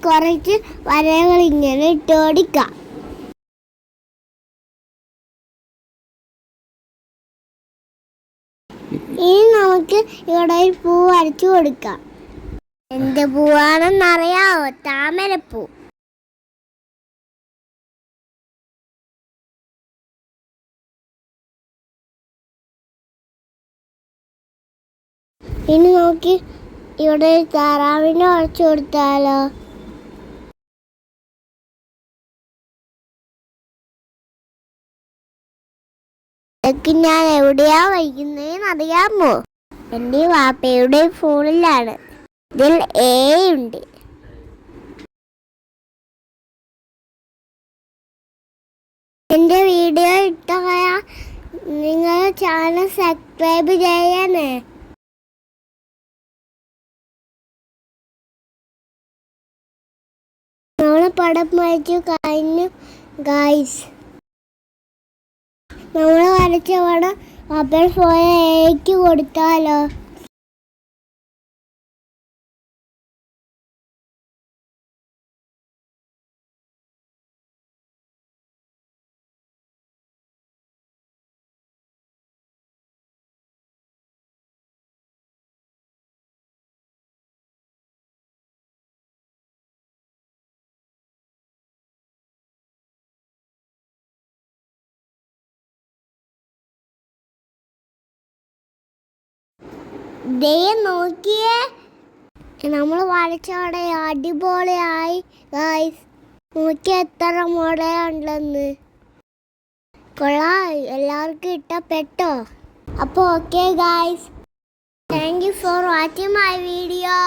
കുറച്ച് വരകൾ ഇങ്ങനെ ഇട്ട് കൊടുക്കാം. ഇനി നമുക്ക് ഇവിടെ ഒരു പൂ വരച്ചു കൊടുക്കാം. എന്ത് പൂവാണെന്നറിയാവോ? താമരപ്പൂ. ഇനി നോക്കി ഇവിടെ താറാവിനെ വരച്ചു കൊടുത്താലോ? ഇതൊക്കെ ഞാൻ എവിടെയാ വയ്ക്കുന്നതെന്ന് അറിയാമോ? എൻ്റെ വാപ്പയുടെ ഫോണിലാണ്. ഇതിൽ എ ഉണ്ട്. എൻ്റെ വീഡിയോ ഇഷ്ടമായ നിങ്ങൾ ചാനൽ സബ്സ്ക്രൈബ് ചെയ്യണേ. നമ്മള് പടം വരച്ചു കഴിഞ്ഞു ഗായ്സ്. നമ്മൾ വരച്ച പടം അപ്പോൾ ഫോൺ എക്ക് കൊടുത്താലോ? ദേ നോക്കിയേ, നമ്മൾ വരച്ചോടെ അടിപൊളിയായി ഗായ്സ്. നോക്കി എത്ര മോഡലുണ്ടെന്ന്. കൊള്ളാം, എല്ലാവർക്കും ഇഷ്ടപ്പെട്ടോ? അപ്പോൾ okay guys, thank you for watching my video.